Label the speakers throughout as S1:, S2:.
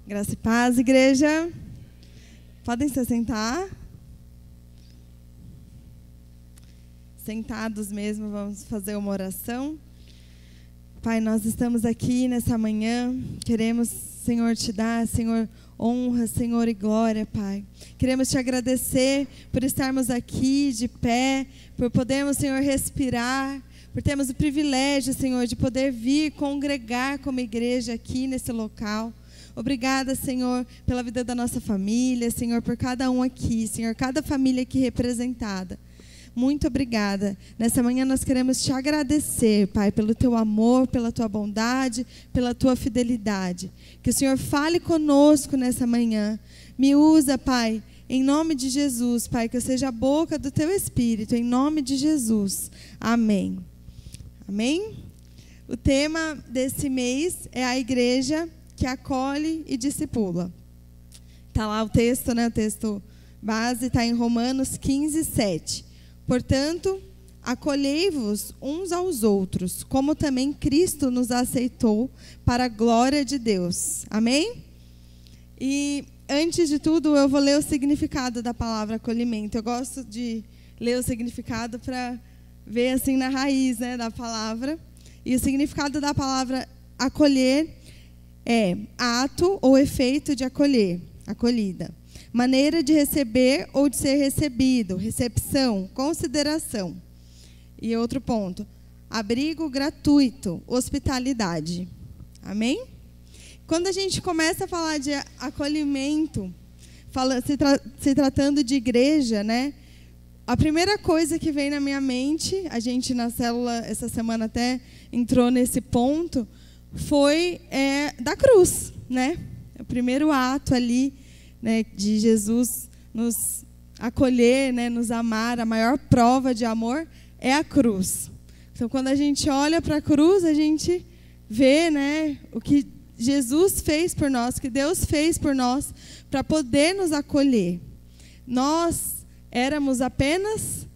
S1: Graça e paz, igreja. Podem se sentar. Sentados mesmo, vamos fazer uma oração. Pai, nós estamos aqui nessa manhã. Queremos, Senhor, te dar, Senhor, honra, Senhor, e glória, Pai. Queremos te agradecer por estarmos aqui de pé, por podermos, Senhor, respirar, por termos o privilégio, Senhor, de poder vir congregar como igreja aqui nesse local. Obrigada, Senhor, pela vida da nossa família, Senhor, por cada um aqui, Senhor, cada família aqui representada. Muito obrigada. Nessa manhã nós queremos te agradecer, Pai, pelo teu amor, pela tua bondade, pela tua fidelidade. Que o Senhor fale conosco nessa manhã. Me usa, Pai, em nome de Jesus, Pai, que eu seja a boca do teu Espírito, em nome de Jesus. Amém. Amém? O tema desse mês é a igreja que acolhe e discipula. Está lá o texto, né? O texto base está em Romanos 15, 7. Portanto, acolhei-vos uns aos outros, como também Cristo nos aceitou para a glória de Deus. Amém? E, antes de tudo, eu vou ler o significado da palavra acolhimento. Eu gosto de ler o significado para ver assim na raiz, né, da palavra. E o significado da palavra acolher é ato ou efeito de acolher, acolhida. Maneira de receber ou de ser recebido, recepção, consideração. E outro ponto, abrigo gratuito, hospitalidade. Amém? Quando a gente começa a falar de acolhimento, se tratando de igreja, né? A primeira coisa que vem na minha mente, a gente na célula essa semana até entrou nesse ponto, foi da cruz, né? O primeiro ato ali, né, de Jesus nos acolher, né, nos amar, a maior prova de amor é a cruz. Então, quando a gente olha para a cruz, a gente vê, né, o que Jesus fez por nós, que Deus fez por nós, para poder nos acolher. Nós éramos apenas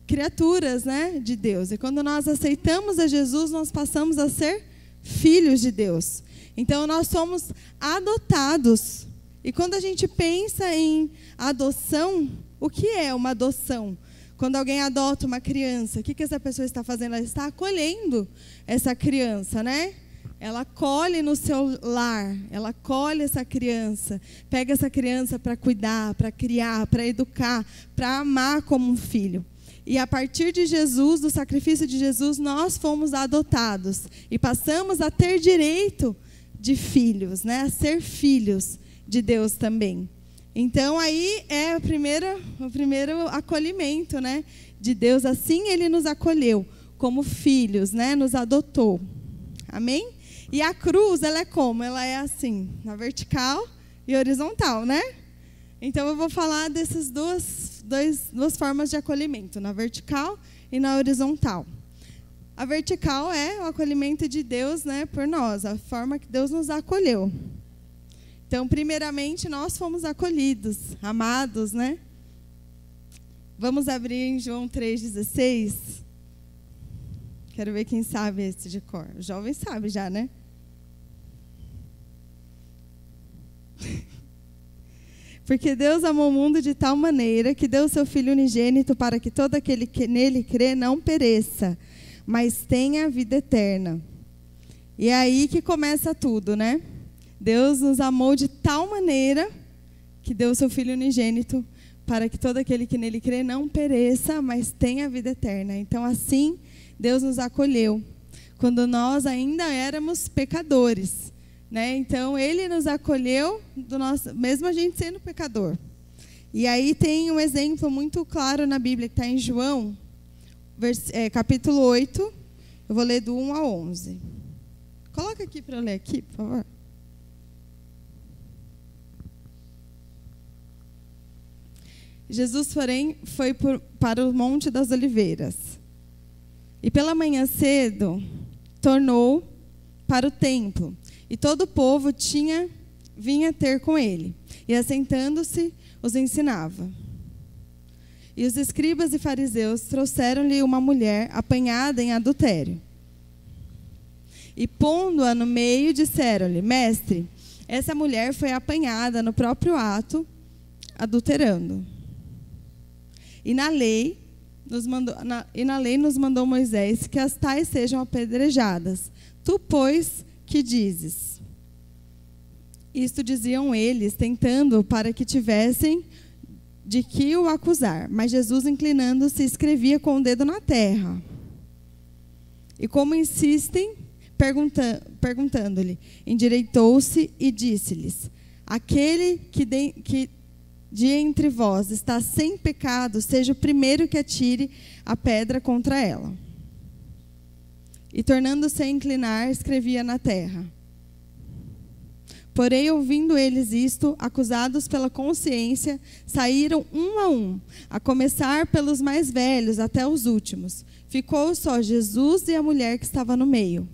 S1: criaturas, né, de Deus. E quando nós aceitamos a Jesus, nós passamos a ser filhos de Deus. Então, nós somos adotados. E quando a gente pensa em adoção, o que é uma adoção? Quando alguém adota uma criança, o que essa pessoa está fazendo? Ela está acolhendo essa criança, né? Ela acolhe no seu lar, ela acolhe essa criança, pega essa criança para cuidar, para criar, para educar, para amar como um filho. E a partir de Jesus, do sacrifício de Jesus, nós fomos adotados e passamos a ter direito de filhos, né? A ser filhos de Deus também. Então, aí é o primeiro acolhimento, né, de Deus. Assim, Ele nos acolheu como filhos, né, nos adotou. Amém? E a cruz, ela é como? Ela é assim, na vertical e horizontal, né? Então, eu vou falar dessas duas formas de acolhimento, na vertical e na horizontal. A vertical é o acolhimento de Deus, né, por nós, a forma que Deus nos acolheu. Então, primeiramente, nós fomos acolhidos, amados, né? Vamos abrir em João 3,16. Quero ver quem sabe esse de cor. O jovem sabe já, né? Porque Deus amou o mundo de tal maneira que deu o seu Filho unigênito para que todo aquele que nele crê não pereça, mas tenha vida eterna. E é aí que começa tudo, né? Deus nos amou de tal maneira que deu o seu Filho unigênito para que todo aquele que nele crê não pereça, mas tenha vida eterna. Então, assim, Deus nos acolheu, quando nós ainda éramos pecadores, né? Então, Ele nos acolheu, mesmo a gente sendo pecador. E aí tem um exemplo muito claro na Bíblia, que está em João, capítulo 8, eu vou ler do 1 ao 11. Coloca aqui para eu ler aqui, por favor. Jesus, porém, foi para o Monte das Oliveiras. E pela manhã cedo, tornou para o templo. E todo o povo vinha ter com ele. E assentando-se, os ensinava. E os escribas e fariseus trouxeram-lhe uma mulher apanhada em adultério. E pondo-a no meio, disseram-lhe: Mestre, essa mulher foi apanhada no próprio ato, adulterando. E na lei nos mandou Moisés que as tais sejam apedrejadas. Tu, pois, que dizes? Isto diziam eles, tentando para que tivessem de que o acusar. Mas Jesus, inclinando-se, escrevia com o dedo na terra. E como insistem, perguntando-lhe, endireitou-se e disse-lhes: aquele que de entre vós está sem pecado, seja o primeiro que atire a pedra contra ela. E tornando-se a inclinar, escrevia na terra. Porém, ouvindo eles isto, acusados pela consciência, saíram um, a começar pelos mais velhos até os últimos. Ficou só Jesus e a mulher que estava no meio.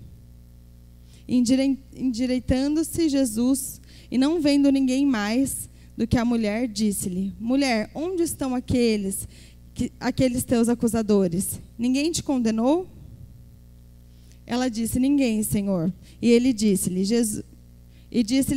S1: Endireitando-se Jesus, e não vendo ninguém mais do que a mulher, disse-lhe: mulher, onde estão aqueles teus acusadores? Ninguém te condenou? Ela disse: ninguém, Senhor. E ele disse-lhe: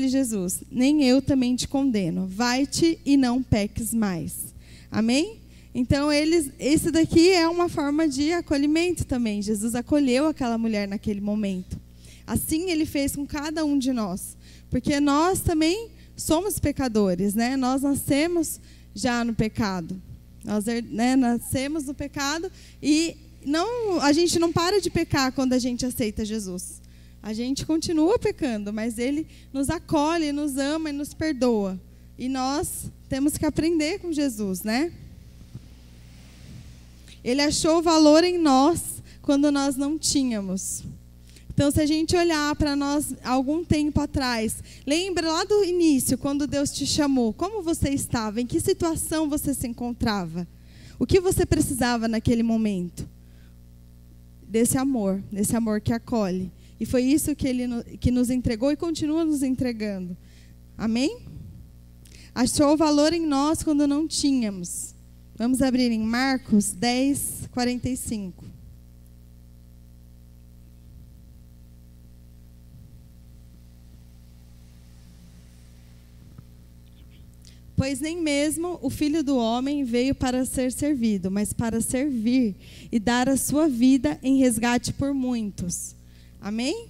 S1: Jesus, nem eu também te condeno. Vai-te e não peques mais. Amém? Então, esse daqui é uma forma de acolhimento também. Jesus acolheu aquela mulher naquele momento. Assim ele fez com cada um de nós. Porque nós também somos pecadores, né? Nós nascemos já no pecado. Nós nascemos no pecado e a gente não para de pecar quando a gente aceita Jesus. A gente continua pecando, mas Ele nos acolhe, nos ama e nos perdoa. E nós temos que aprender com Jesus, né? Ele achou valor em nós quando nós não tínhamos. Então, se a gente olhar para nós algum tempo atrás, lembra lá do início, quando Deus te chamou, como você estava, em que situação você se encontrava? O que você precisava naquele momento? Desse amor que acolhe. E foi isso que nos entregou e continua nos entregando. Amém? Achou valor em nós quando não tínhamos. Vamos abrir em Marcos 10, 45. Pois nem mesmo o Filho do Homem veio para ser servido, mas para servir e dar a sua vida em resgate por muitos. Amém?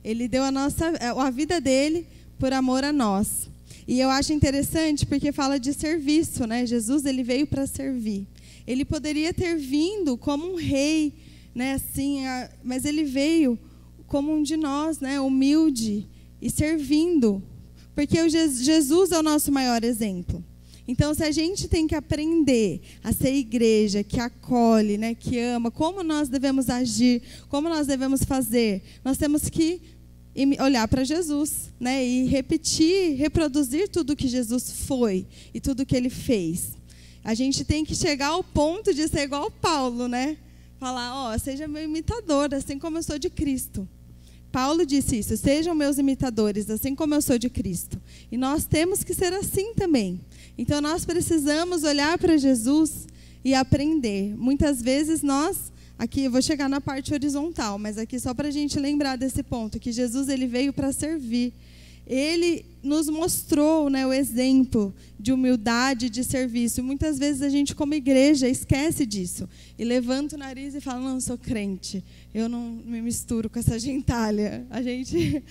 S1: Ele deu a vida dele por amor a nós. E eu acho interessante porque fala de serviço, né? Jesus, ele veio para servir. Ele poderia ter vindo como um rei, né? Assim, mas ele veio como um de nós, né? Humilde e servindo. Porque Jesus é o nosso maior exemplo. Então, se a gente tem que aprender a ser igreja, que acolhe, né, que ama, como nós devemos agir, como nós devemos fazer, nós temos que olhar para Jesus, né, e reproduzir tudo que Jesus foi e tudo que ele fez. A gente tem que chegar ao ponto de ser igual Paulo, né? Falar, seja meu imitador, assim como eu sou de Cristo. Paulo disse isso: sejam meus imitadores, assim como eu sou de Cristo. E nós temos que ser assim também. Então, nós precisamos olhar para Jesus e aprender. Muitas vezes aqui eu vou chegar na parte horizontal, mas aqui só para a gente lembrar desse ponto, que Jesus ele veio para servir. Ele nos mostrou, né, o exemplo de humildade, de serviço. E muitas vezes a gente, como igreja, esquece disso. E levanta o nariz e fala: não, eu sou crente, eu não me misturo com essa gentalha. A gente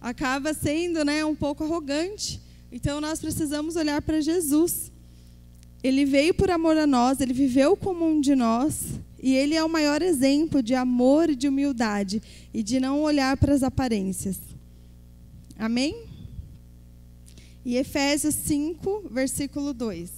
S1: acaba sendo, né, um pouco arrogante. Então, nós precisamos olhar para Jesus. Ele veio por amor a nós, ele viveu como um de nós. E ele é o maior exemplo de amor e de humildade. E de não olhar para as aparências. Amém? E Efésios 5, versículo 2.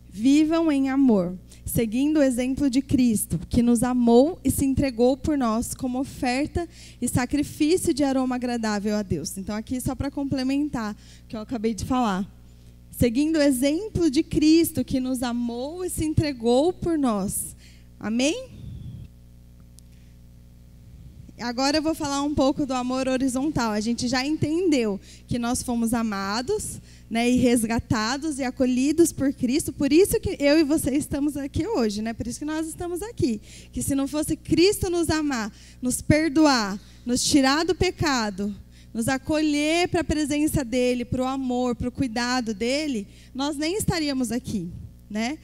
S1: Vivam em amor, seguindo o exemplo de Cristo, que nos amou e se entregou por nós como oferta e sacrifício de aroma agradável a Deus. Então, aqui só para complementar o que eu acabei de falar. Seguindo o exemplo de Cristo, que nos amou e se entregou por nós. Amém? agora eu vou falar um pouco do amor horizontal. A gente já entendeu que nós fomos amados, né, e resgatados e acolhidos por Cristo. Por isso que eu e você estamos aqui hoje, né? Por isso que nós estamos aqui. Que se não fosse Cristo nos amar, nos perdoar, nos tirar do pecado, nos acolher para a presença dele, para o amor, para o cuidado dele, nós nem estaríamos aqui, né?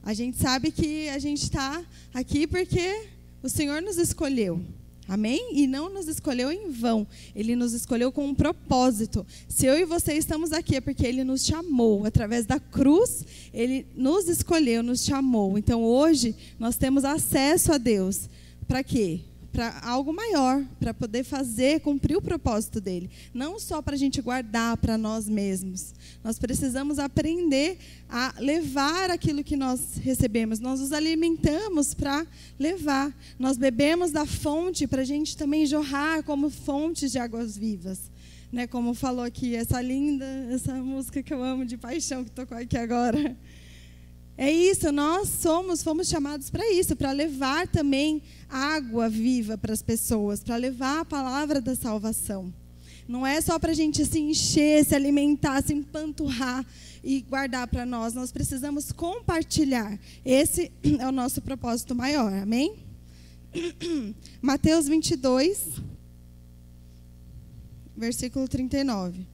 S1: A gente sabe que a gente está aqui porque o Senhor nos escolheu. Amém? E não nos escolheu em vão. Ele nos escolheu com um propósito. Se eu e você estamos aqui é porque Ele nos chamou. Através da cruz, Ele nos escolheu, nos chamou. Então, hoje, nós temos acesso a Deus. Para quê? Para algo maior, para poder fazer, cumprir o propósito dele. Não só para a gente guardar para nós mesmos. Nós precisamos aprender a levar aquilo que nós recebemos. Nós nos alimentamos para levar. Nós bebemos da fonte para a gente também jorrar como fontes de águas vivas. Né? Como falou aqui, essa música que eu amo de paixão que tocou aqui agora. É isso, nós fomos chamados para isso, para levar também água viva para as pessoas, para levar a palavra da salvação. Não é só para a gente se encher, se alimentar, se empanturrar e guardar para nós. Nós precisamos compartilhar. Esse é o nosso propósito maior, amém? Mateus 22, versículo 39.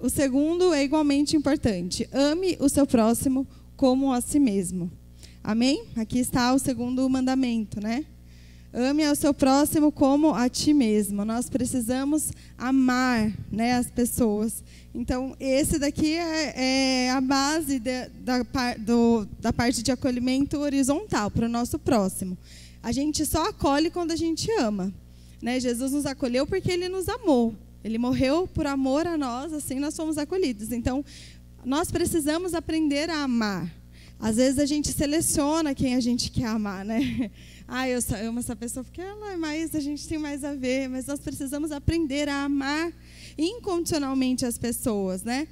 S1: O segundo é igualmente importante. Ame o seu próximo como a si mesmo. Amém? Aqui está o segundo mandamento, né? Ame ao seu próximo como a ti mesmo. Nós precisamos amar, né, as pessoas. Então, esse daqui é a base da parte de acolhimento horizontal para o nosso próximo. A gente só acolhe quando a gente ama. Né? Jesus nos acolheu porque Ele nos amou. Ele morreu por amor a nós, assim nós fomos acolhidos. Então, nós precisamos aprender a amar. Às vezes a gente seleciona quem a gente quer amar, né? Eu amo essa pessoa porque ela é mais, a gente tem mais a ver, mas nós precisamos aprender a amar incondicionalmente as pessoas, né?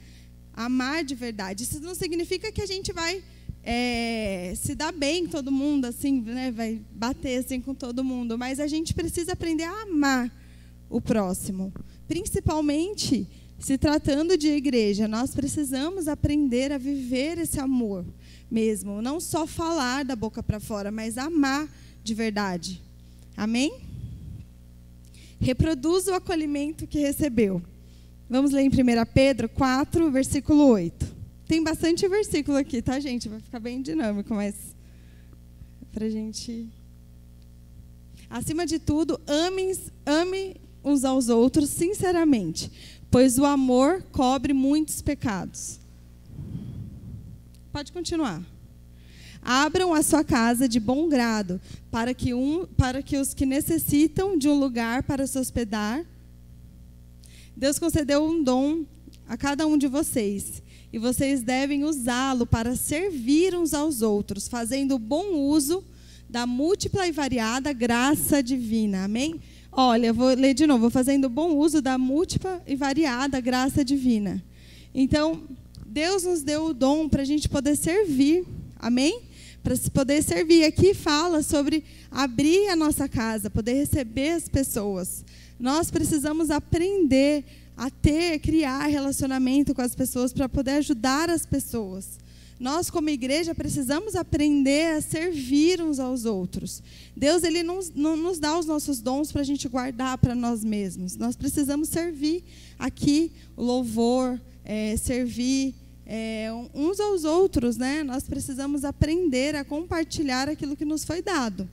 S1: Amar de verdade. Isso não significa que a gente vai se dar bem com todo mundo, assim, né? Vai bater assim com todo mundo, mas a gente precisa aprender a amar o próximo. Principalmente, se tratando de igreja, nós precisamos aprender a viver esse amor mesmo. Não só falar da boca para fora, mas amar de verdade. Amém? Reproduza o acolhimento que recebeu. Vamos ler em 1 Pedro 4, versículo 8. Tem bastante versículo aqui, tá, gente? Vai ficar bem dinâmico, mas para a gente... Acima de tudo, ame uns aos outros sinceramente, pois o amor cobre muitos pecados. Pode continuar. Abram a sua casa de bom grado, para que os que necessitam de um lugar para se hospedar. Deus concedeu um dom a cada um de vocês, e vocês devem usá-lo para servir uns aos outros, fazendo bom uso da múltipla e variada graça divina. Amém? Olha, vou ler de novo. Fazendo bom uso da múltipla e variada graça divina. Então, Deus nos deu o dom para a gente poder servir. Amém? Para poder servir. Aqui fala sobre abrir a nossa casa, poder receber as pessoas. Nós precisamos aprender a criar relacionamento com as pessoas para poder ajudar as pessoas. Nós, como igreja, precisamos aprender a servir uns aos outros. Deus, Ele não nos dá os nossos dons para a gente guardar para nós mesmos. Nós precisamos servir aqui o louvor, servir uns aos outros, né? Nós precisamos aprender a compartilhar aquilo que nos foi dado.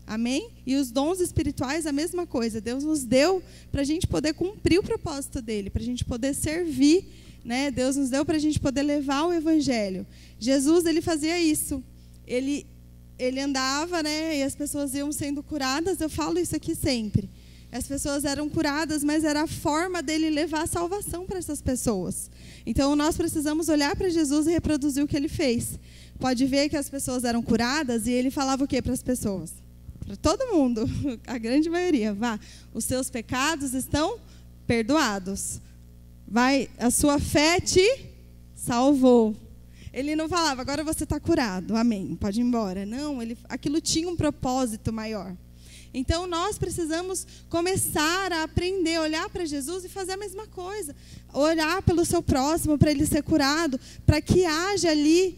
S1: Amém? E os dons espirituais, a mesma coisa. Deus nos deu para a gente poder cumprir o propósito dEle, para a gente poder servir, né? Deus nos deu para a gente poder levar o Evangelho. Jesus, Ele fazia isso. Ele andava, né? E as pessoas iam sendo curadas. Eu falo isso aqui sempre. As pessoas eram curadas, mas era a forma dele levar a salvação para essas pessoas. Então, nós precisamos olhar para Jesus e reproduzir o que Ele fez. Pode ver que as pessoas eram curadas e Ele falava o que para as pessoas? Para todo mundo, a grande maioria. Vá, os seus pecados estão perdoados. A sua fé te salvou. Ele não falava, agora você está curado, amém, pode ir embora. Não, aquilo tinha um propósito maior. Então, nós precisamos começar a aprender, olhar para Jesus e fazer a mesma coisa. Orar pelo seu próximo, para ele ser curado, para que haja ali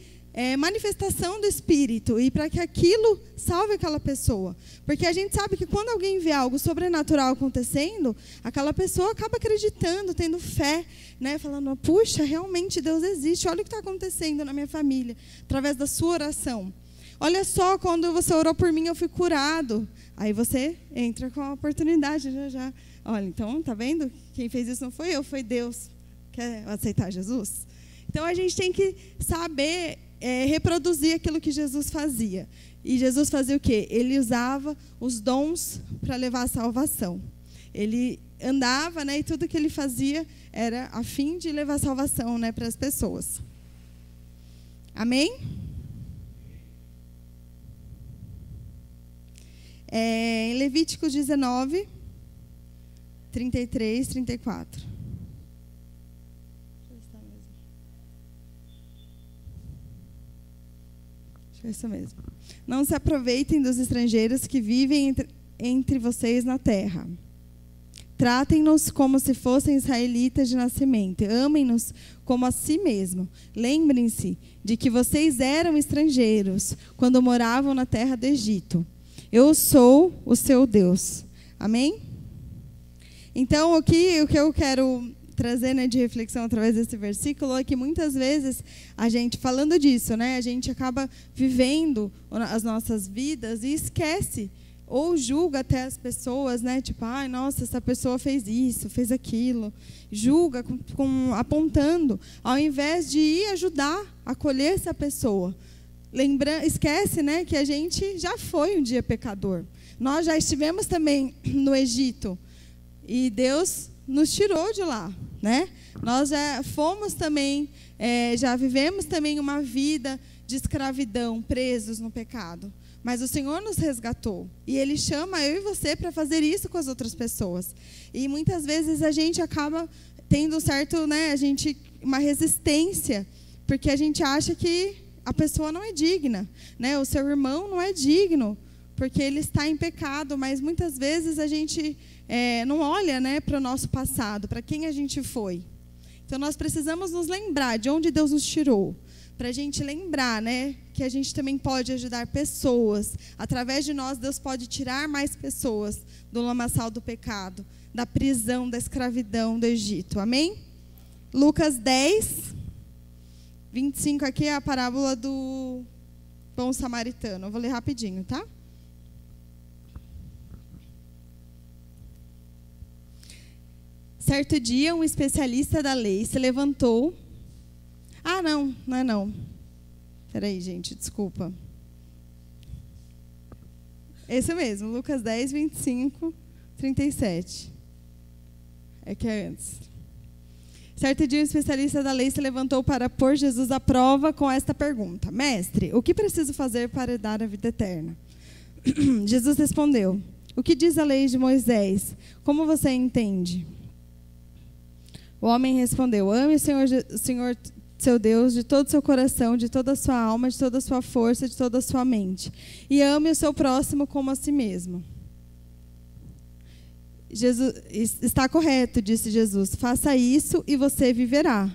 S1: manifestação do Espírito e para que aquilo salve aquela pessoa. Porque a gente sabe que quando alguém vê algo sobrenatural acontecendo, aquela pessoa acaba acreditando, tendo fé, né? Falando, puxa, realmente Deus existe, olha o que está acontecendo na minha família, através da sua oração. Olha só, quando você orou por mim, eu fui curado. Aí você entra com a oportunidade já. Olha, então, tá vendo? Quem fez isso não foi eu, foi Deus. Quer aceitar Jesus? Então, a gente tem que saber reproduzir aquilo que Jesus fazia. E Jesus fazia o quê? Ele usava os dons para levar a salvação. Ele andava, né, e tudo que ele fazia era a fim de levar a salvação, né, para as pessoas. Amém? Em Levíticos 19, 33, 34. Acho que é isso mesmo. Não se aproveitem dos estrangeiros que vivem entre vocês na terra. Tratem-nos como se fossem israelitas de nascimento. Amem-nos como a si mesmo. Lembrem-se de que vocês eram estrangeiros quando moravam na terra do Egito. Eu sou o seu Deus. Amém? Então, o que eu quero trazer, né, de reflexão através desse versículo é que muitas vezes a gente, falando disso, né, a gente acaba vivendo as nossas vidas e esquece ou julga até as pessoas, né, tipo, ai, nossa, essa pessoa fez isso, fez aquilo. Julga, apontando, ao invés de ir ajudar, acolher essa pessoa. Esquece, né, que a gente já foi um dia pecador. Nós já estivemos também no Egito e Deus nos tirou de lá, né? Nós já fomos também, já vivemos também uma vida de escravidão, presos no pecado. Mas o Senhor nos resgatou e Ele chama eu e você para fazer isso com as outras pessoas. E muitas vezes a gente acaba tendo certo, né, uma resistência, porque a gente acha que a pessoa não é digna, né? O seu irmão não é digno, porque ele está em pecado, mas muitas vezes a gente não olha, né, para o nosso passado, para quem a gente foi. Então, nós precisamos nos lembrar de onde Deus nos tirou, para a gente lembrar, né, que a gente também pode ajudar pessoas. Através de nós, Deus pode tirar mais pessoas do lamaçal do pecado, da prisão, da escravidão do Egito. Amém? Lucas 10, 25 aqui é a parábola do bom samaritano. Eu vou ler rapidinho, tá? Certo dia, um especialista da lei se levantou. Ah, não é não. Peraí, gente, desculpa. Esse mesmo, Lucas 10, 25, 37. É que é antes. Certo dia, um especialista da lei se levantou para pôr Jesus à prova com esta pergunta: Mestre, o que preciso fazer para herdar a vida eterna? Jesus respondeu: O que diz a lei de Moisés? Como você entende? O homem respondeu: Ame o Senhor seu Deus de todo o seu coração, de toda a sua alma, de toda a sua força, de toda a sua mente. E ame o seu próximo como a si mesmo. Jesus, está correto, disse Jesus. Faça isso e você viverá.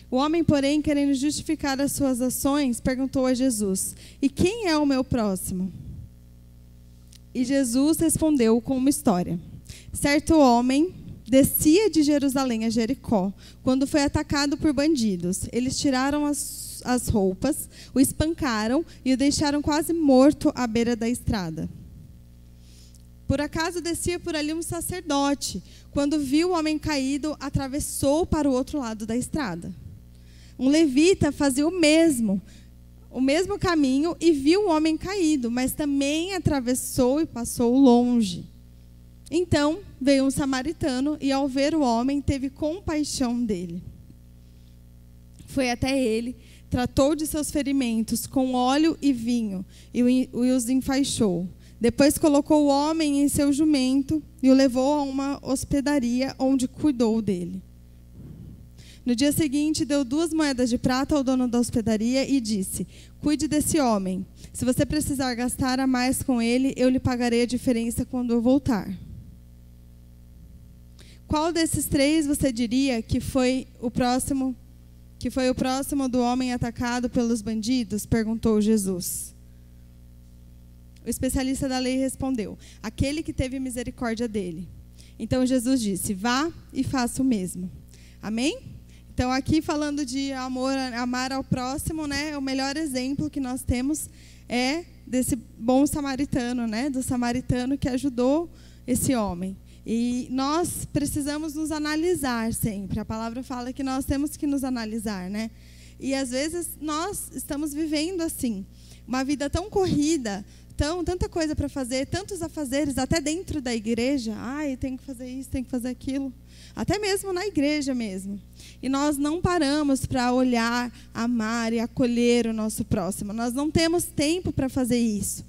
S1: O homem, porém, querendo justificar as suas ações, perguntou a Jesus: E quem é o meu próximo? E Jesus respondeu com uma história. Certo homem descia de Jerusalém a Jericó, quando foi atacado por bandidos. Eles tiraram as roupas, o espancaram e o deixaram quase morto à beira da estrada. Por acaso descia por ali um sacerdote. Quando viu o homem caído, atravessou para o outro lado da estrada. Um levita fazia o mesmo caminho e viu o homem caído, mas também atravessou e passou longe. Então veio um samaritano e, ao ver o homem, teve compaixão dele. Foi até ele, tratou de seus ferimentos com óleo e vinho e os enfaixou. Depois colocou o homem em seu jumento e o levou a uma hospedaria onde cuidou dele. No dia seguinte, deu 2 moedas de prata ao dono da hospedaria e disse: cuide desse homem. Se você precisar gastar a mais com ele, eu lhe pagarei a diferença quando eu voltar. Qual desses 3 você diria que foi o próximo do homem atacado pelos bandidos? Perguntou Jesus. O especialista da lei respondeu: aquele que teve misericórdia dele. Então Jesus disse: vá e faça o mesmo. Amém? Então, aqui falando de amor, amar ao próximo, né? O melhor exemplo que nós temos é desse bom samaritano, né? Do samaritano que ajudou esse homem. E nós precisamos nos analisar sempre. A palavra fala que nós temos que nos analisar, né? E às vezes nós estamos vivendo assim, uma vida tão corrida, tanta coisa para fazer, tantos afazeres, até dentro da igreja. Eu tenho que fazer isso, tenho que fazer aquilo. Até mesmo na igreja mesmo. E nós não paramos para olhar, amar e acolher o nosso próximo. Nós não temos tempo para fazer isso.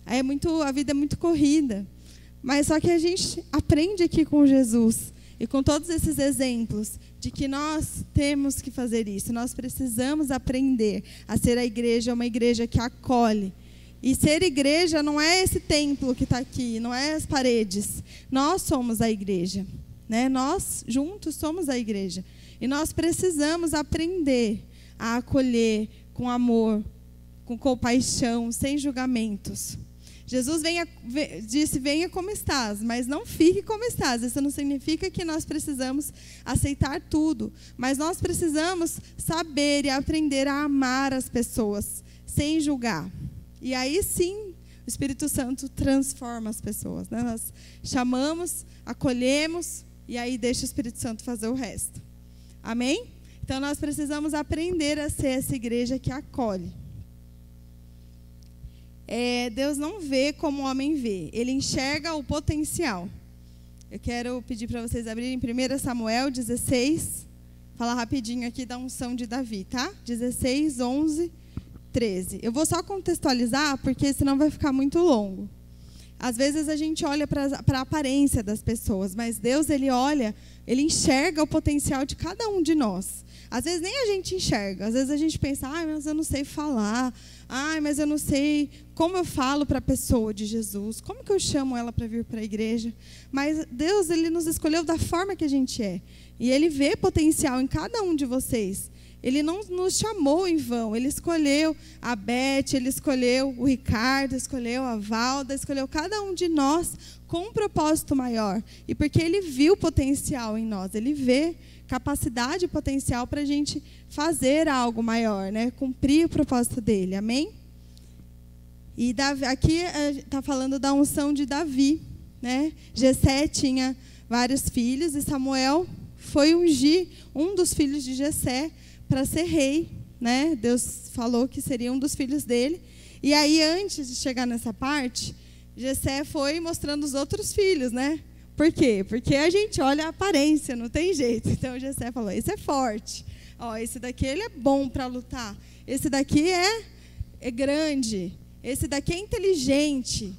S1: A vida é muito corrida. Mas só que a gente aprende aqui com Jesus e com todos esses exemplos de que nós temos que fazer isso. Nós precisamos aprender a ser a igreja, uma igreja que acolhe. E ser igreja não é esse templo que está aqui, não é as paredes. Nós somos a igreja, né? Nós juntos somos a igreja. E nós precisamos aprender a acolher com amor, com compaixão, sem julgamentos. Jesus disse: venha como estás, mas não fique como estás. Isso não significa que nós precisamos aceitar tudo, mas nós precisamos saber e aprender a amar as pessoas, sem julgar. E aí sim, o Espírito Santo transforma as pessoas, né? Nós chamamos, acolhemos, e aí deixa o Espírito Santo fazer o resto. Amém? Então nós precisamos aprender a ser essa igreja que acolhe. Deus não vê como o homem vê, Ele enxerga o potencial. Eu quero pedir para vocês abrirem 1 Samuel 16, falar rapidinho aqui da unção de Davi, tá? 16, 11, 13. Eu vou só contextualizar, porque senão vai ficar muito longo. Às vezes a gente olha para a aparência das pessoas, mas Deus, Ele olha, Ele enxerga o potencial de cada um de nós. Às vezes nem a gente enxerga, às vezes a gente pensa: mas eu não sei falar, mas eu não sei como eu falo para a pessoa de Jesus, como que eu chamo ela para vir para a igreja. Mas Deus, Ele nos escolheu da forma que a gente é, e Ele vê potencial em cada um de vocês. Ele não nos chamou em vão, Ele escolheu a Beth, Ele escolheu o Ricardo, escolheu a Valda, escolheu cada um de nós com um propósito maior. E porque Ele viu potencial em nós, Ele vê capacidade e potencial para a gente fazer algo maior, né? Cumprir o propósito dEle, amém? E Davi, aqui está falando da unção de Davi, né? Jessé tinha vários filhos e Samuel foi ungir um dos filhos de Jessé para ser rei, né? Deus falou que seria um dos filhos dele. E aí, antes de chegar nessa parte, Jessé foi mostrando os outros filhos, né? Por quê? Porque a gente olha a aparência, não tem jeito. Então, Jessé falou: esse é forte. Esse daqui ele é bom para lutar. Esse daqui é grande. Esse daqui é inteligente.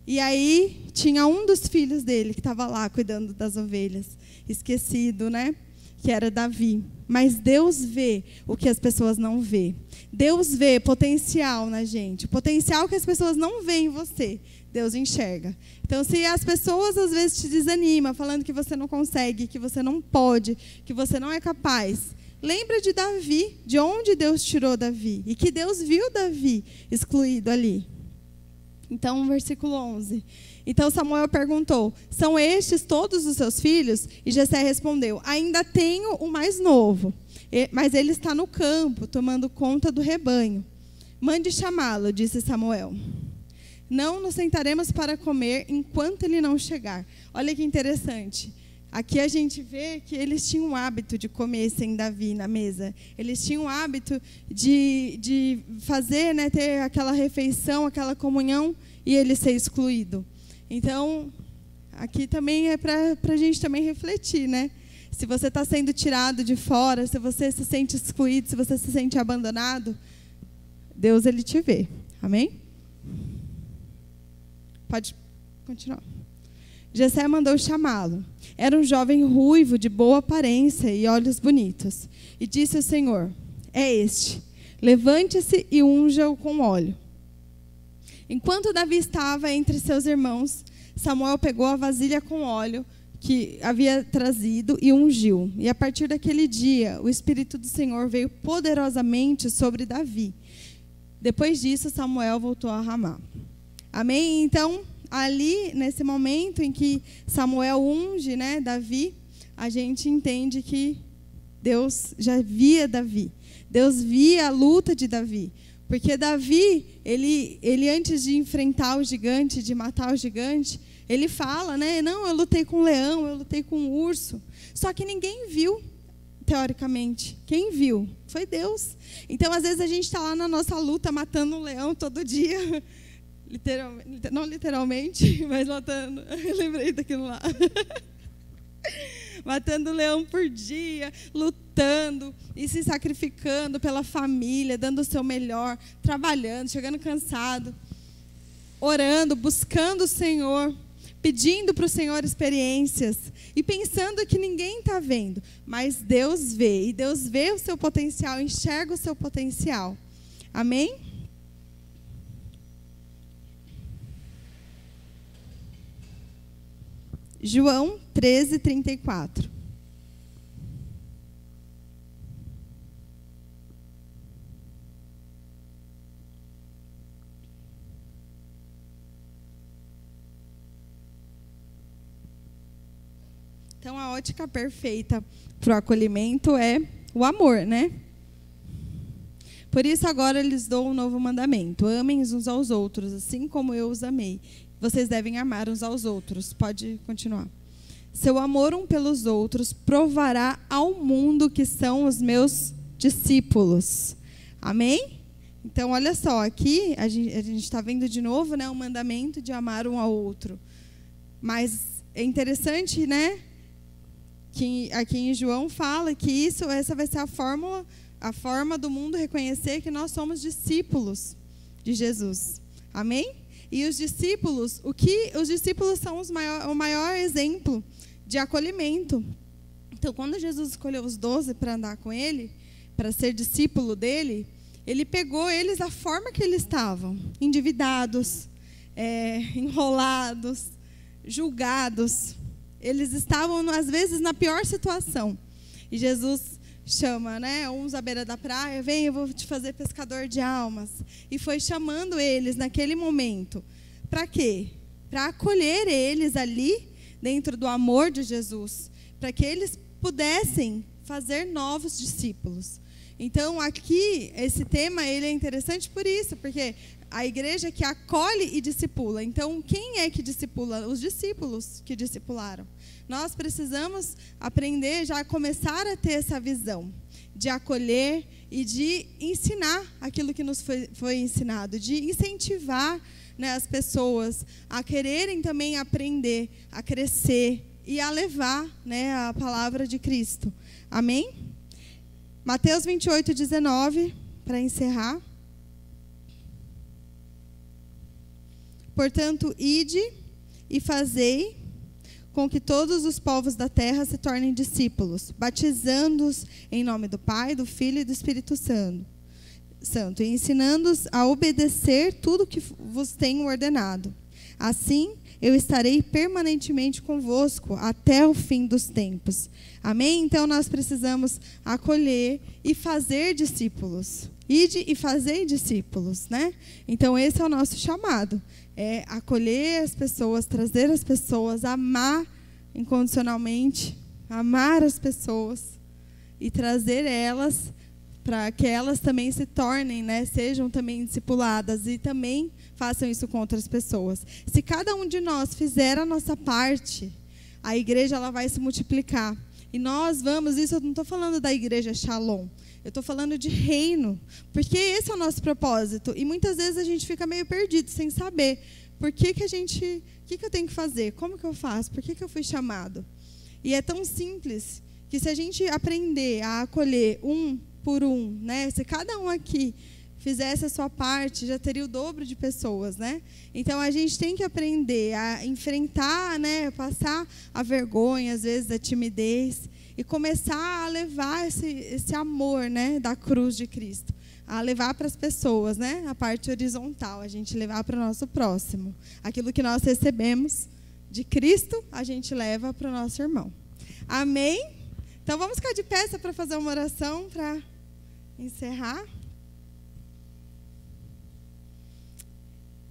S1: E aí, tinha um dos filhos dele que estava lá cuidando das ovelhas. Esquecido, né? Que era Davi. Mas Deus vê o que as pessoas não vê. Deus vê potencial na gente. O potencial que as pessoas não veem em você, Deus enxerga. Então, se as pessoas às vezes te desanimam, falando que você não consegue, que você não pode, que você não é capaz, lembra de Davi, de onde Deus tirou Davi. E que Deus viu Davi excluído ali. Então, versículo 11. Então Samuel perguntou: são estes todos os seus filhos? E Jessé respondeu: ainda tenho o mais novo, mas ele está no campo, tomando conta do rebanho. Mande chamá-lo, disse Samuel. Não nos sentaremos para comer enquanto ele não chegar. Olha que interessante. Aqui a gente vê que eles tinham o hábito de comer sem Davi na mesa. Eles tinham o hábito de fazer, né, ter aquela refeição, aquela comunhão, e ele ser excluído. Então, aqui também é para a gente também refletir, né? Se você está sendo tirado de fora, se você se sente excluído, se você se sente abandonado, Deus, Ele te vê. Amém? Pode continuar. Jessé mandou chamá-lo. Era um jovem ruivo, de boa aparência e olhos bonitos. E disse o Senhor: é este. Levante-se e unja-o com óleo. Enquanto Davi estava entre seus irmãos, Samuel pegou a vasilha com óleo que havia trazido e ungiu. E a partir daquele dia, o Espírito do Senhor veio poderosamente sobre Davi. Depois disso, Samuel voltou a Ramá. Amém? Então, ali, nesse momento em que Samuel unge, né, Davi, a gente entende que Deus já via Davi. Deus via a luta de Davi. Porque Davi, ele antes de enfrentar o gigante, de matar o gigante, ele fala, né? Não, eu lutei com um leão, eu lutei com um urso. Só que ninguém viu, teoricamente. Quem viu? Foi Deus. Então, às vezes, a gente está lá na nossa luta, matando um leão todo dia. Literalmente, não literalmente, mas matando. Eu lembrei daquilo lá. Matando um leão por dia, lutando e se sacrificando pela família, dando o seu melhor, trabalhando, chegando cansado, orando, buscando o Senhor, pedindo para o Senhor experiências e pensando que ninguém está vendo, mas Deus vê, e Deus vê o seu potencial, enxerga o seu potencial. Amém? João 13:34. Então, a ótica perfeita para o acolhimento é o amor, né? Por isso, agora lhes dou um novo mandamento: amem uns aos outros, assim como eu os amei. Vocês devem amar uns aos outros. Pode continuar. Seu amor um pelos outros provará ao mundo que são os meus discípulos. Amém? Então, olha só, aqui a gente está vendo de novo, né, o mandamento de amar um ao outro. Mas é interessante, né, que aqui em João fala que essa vai ser a forma do mundo reconhecer que nós somos discípulos de Jesus. Amém? E os discípulos, os discípulos são o maior exemplo de acolhimento. Então, quando Jesus escolheu os 12 para andar com ele, para ser discípulo dele, ele pegou eles da forma que eles estavam, endividados, enrolados, julgados. Eles estavam, às vezes, na pior situação. E Jesus chama, né, uns à beira da praia: vem, eu vou te fazer pescador de almas. E foi chamando eles naquele momento. Para quê? Para acolher eles ali, dentro do amor de Jesus, para que eles pudessem fazer novos discípulos. Então, aqui, esse tema ele é interessante por isso, porque a igreja que acolhe e discipula. Então, quem é que discipula? Os discípulos que discipularam. Nós precisamos aprender já a começar a ter essa visão de acolher e de ensinar aquilo que nos foi ensinado, de incentivar, né, as pessoas a quererem também aprender, a crescer e a levar, né, a palavra de Cristo. Amém? Mateus 28:19, para encerrar. Portanto, ide e fazei com que todos os povos da terra se tornem discípulos, batizando-os em nome do Pai, do Filho e do Espírito Santo, e ensinando-os a obedecer tudo que vos tenho ordenado. Assim, eu estarei permanentemente convosco até o fim dos tempos. Amém? Então, nós precisamos acolher e fazer discípulos. Ide e fazei discípulos, né? Então, esse é o nosso chamado. É acolher as pessoas, trazer as pessoas, amar incondicionalmente, amar as pessoas e trazer elas para que elas também se tornem, né, sejam também discipuladas e também façam isso com outras pessoas. Se cada um de nós fizer a nossa parte, a igreja ela vai se multiplicar. E nós vamos, isso eu não estou falando da igreja Shalom, eu estou falando de reino, porque esse é o nosso propósito. E muitas vezes a gente fica meio perdido, sem saber o que eu tenho que fazer, como que eu faço, por que eu fui chamado. E é tão simples que se a gente aprender a acolher um por um, né, se cada um aqui fizesse a sua parte, já teria o dobro de pessoas, né? Então, a gente tem que aprender a enfrentar, né, passar a vergonha, às vezes, a timidez, e começar a levar esse amor, né, da cruz de Cristo, a levar para as pessoas, né, a parte horizontal, a gente levar para o nosso próximo. Aquilo que nós recebemos de Cristo, a gente leva para o nosso irmão. Amém? Então, vamos ficar de pé para fazer uma oração, para encerrar.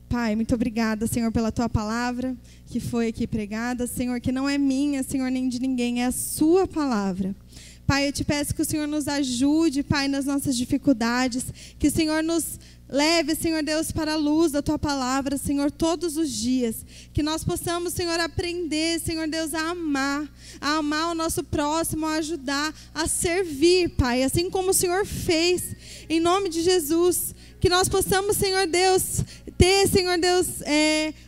S1: Pai, muito obrigada, Senhor, pela Tua palavra que foi aqui pregada. Senhor, que não é minha, Senhor, nem de ninguém, é a Sua palavra. Pai, eu te peço que o Senhor nos ajude, Pai, nas nossas dificuldades. Que o Senhor nos leve, Senhor Deus, para a luz da Tua palavra, Senhor, todos os dias. Que nós possamos, Senhor, aprender, Senhor Deus, a amar o nosso próximo, a ajudar, a servir, Pai, assim como o Senhor fez, em nome de Jesus. Que nós possamos, Senhor Deus, ter, Senhor Deus,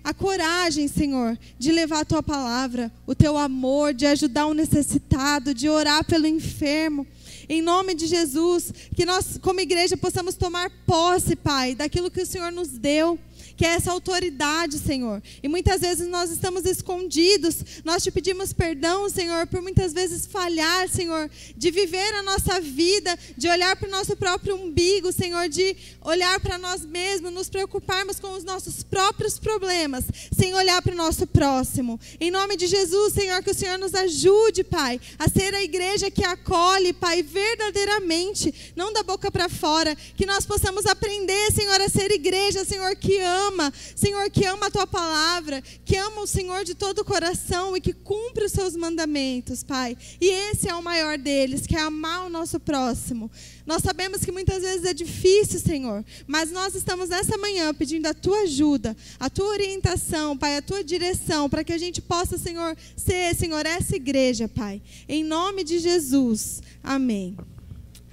S1: a coragem, Senhor, de levar a Tua palavra, o Teu amor, de ajudar o necessitado, de orar pelo enfermo. Em nome de Jesus, que nós, como igreja, possamos tomar posse, Pai, daquilo que o Senhor nos deu, que é essa autoridade, Senhor. E muitas vezes nós estamos escondidos. Nós te pedimos perdão, Senhor, por muitas vezes falhar, Senhor, de viver a nossa vida, de olhar para o nosso próprio umbigo, Senhor, de olhar para nós mesmos, nos preocuparmos com os nossos próprios problemas, sem olhar para o nosso próximo. Em nome de Jesus, Senhor, que o Senhor nos ajude, Pai, a ser a igreja que acolhe, Pai, verdadeiramente, não da boca para fora, que nós possamos aprender, Senhor, a ser igreja, Senhor, que ama, Senhor, que ama a Tua palavra, que ama o Senhor de todo o coração e que cumpre os Seus mandamentos, Pai. E esse é o maior deles, que é amar o nosso próximo. Nós sabemos que muitas vezes é difícil, Senhor, mas nós estamos nessa manhã pedindo a Tua ajuda, a Tua orientação, Pai, a Tua direção, para que a gente possa, Senhor, ser, Senhor, essa igreja, Pai. Em nome de Jesus. Amém.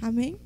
S1: Amém.